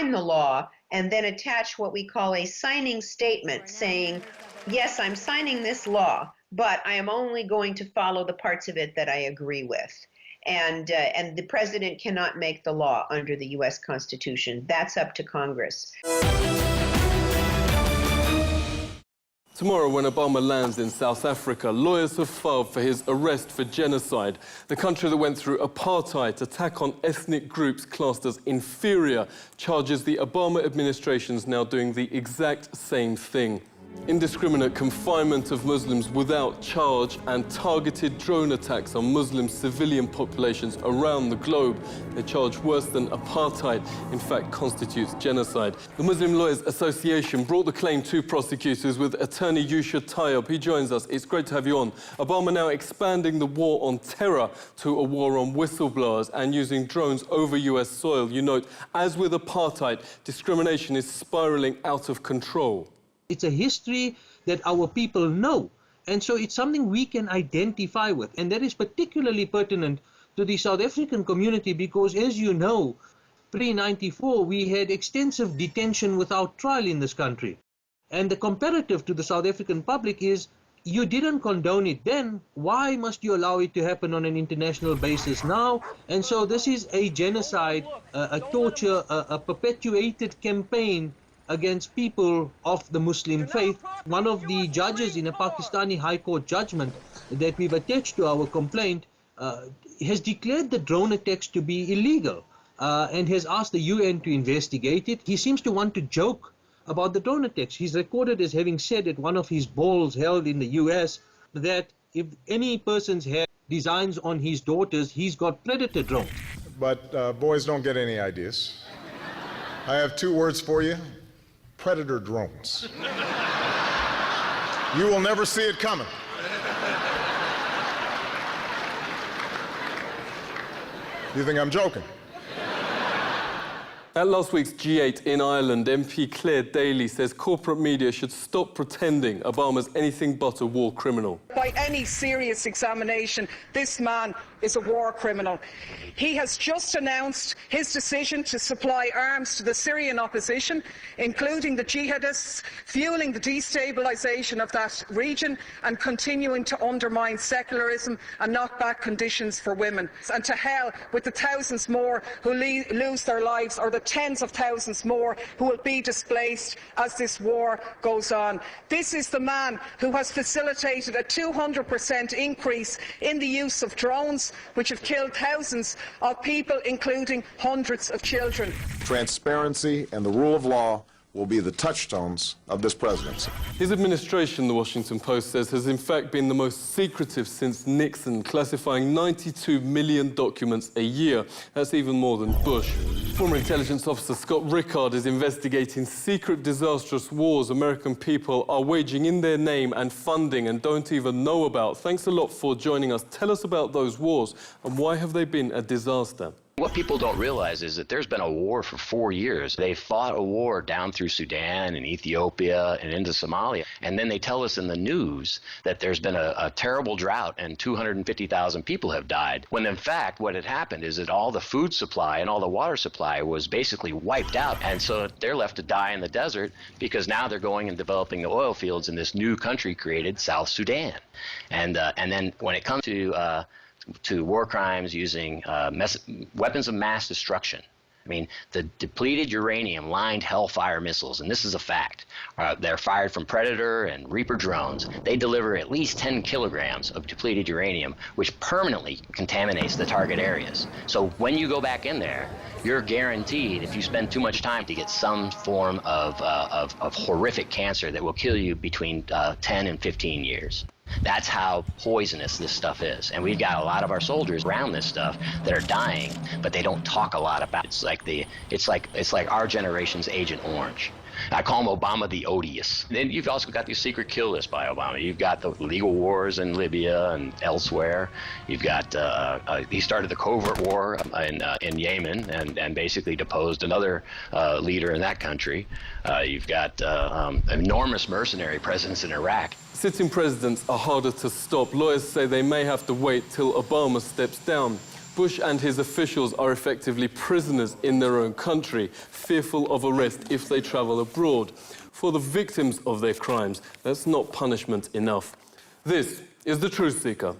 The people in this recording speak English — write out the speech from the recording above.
sign the law and then attach what we call a signing statement saying, yes, I'm signing this law, but I am only going to follow the parts of it that I agree with. And the president cannot make the law under the U.S. Constitution. That's up to Congress. Tomorrow, when Obama lands in South Africa, lawyers have filed for his arrest for genocide. The country that went through apartheid, attack on ethnic groups classed as inferior, charges the Obama administration's now doing the exact same thing. Indiscriminate confinement of Muslims without charge and targeted drone attacks on Muslim civilian populations around the globe. They charge worse than apartheid, in fact, constitutes genocide. The Muslim Lawyers Association brought the claim to prosecutors with attorney Yusha Tayyab. He joins us. It's great to have you on. Obama now expanding the war on terror to a war on whistleblowers and using drones over US soil. You note, as with apartheid, discrimination is spiraling out of control. It's a history that our people know, and so it's something we can identify with. And that is particularly pertinent to the South African community because, as you know, pre-94, we had extensive detention without trial in this country. And the comparative to the South African public is, you didn't condone it then, why must you allow it to happen on an international basis now? And so this is a genocide, a torture, a perpetuated campaign against people of the Muslim faith. One of the judges in a Pakistani High Court judgment that we've attached to our complaint has declared the drone attacks to be illegal and has asked the UN to investigate it. He seems to want to joke about the drone attacks. He's recorded as having said at one of his balls held in the US that if any person's had designs on his daughters, he's got predator drones. But boys don't get any ideas. I have two words for you. Predator drones. You will never see it coming. You think I'm joking? At last week's G8 in Ireland, MP Claire Daly says corporate media should stop pretending Obama's anything but a war criminal. By any serious examination, this man is a war criminal. He has just announced his decision to supply arms to the Syrian opposition, including the jihadists, fueling the destabilisation of that region and continuing to undermine secularism and knock back conditions for women. And to hell with the thousands more who lose their lives, or the tens of thousands more who will be displaced as this war goes on. This is the man who has facilitated a 200% increase in the use of drones, which have killed thousands of people, including hundreds of children. Transparency and the rule of law will be the touchstones of this presidency. His administration, the Washington Post says, has in fact been the most secretive since Nixon, classifying 92 million documents a year. That's even more than Bush. Former intelligence officer Scott Rickard is investigating secret, disastrous wars American people are waging in their name and funding and don't even know about. Thanks a lot for joining us. Tell us about those wars and why have they been a disaster? What people don't realize is that there's been a war for 4 years. They fought a war down through Sudan and Ethiopia and into Somalia. And then they tell us in the news that there's been a terrible drought and 250,000 people have died. When in fact, what had happened is that all the food supply and all the water supply was basically wiped out. And so they're left to die in the desert because now they're going and developing the oil fields in this new country created South Sudan. And then when it comes to war crimes using weapons of mass destruction. I mean, the depleted uranium-lined Hellfire missiles, and this is a fact, they're fired from Predator and Reaper drones. They deliver at least 10 kilograms of depleted uranium, which permanently contaminates the target areas. So when you go back in there, you're guaranteed, if you spend too much time, to get some form of horrific cancer that will kill you between 10 and 15 years. That's how poisonous this stuff is. And we've got a lot of our soldiers around this stuff that are dying, but they don't talk a lot about it. It's like our generation's Agent Orange. I call him Obama the odious. Then you've also got the secret kill list by Obama. You've got the legal wars in Libya and elsewhere. You've got, he started the covert war in Yemen and basically deposed another leader in that country. You've got enormous mercenary presence in Iraq. Sitting presidents are harder to stop. Lawyers say they may have to wait till Obama steps down. Bush and his officials are effectively prisoners in their own country, fearful of arrest if they travel abroad. For the victims of their crimes, that's not punishment enough. This is The Truth Seeker.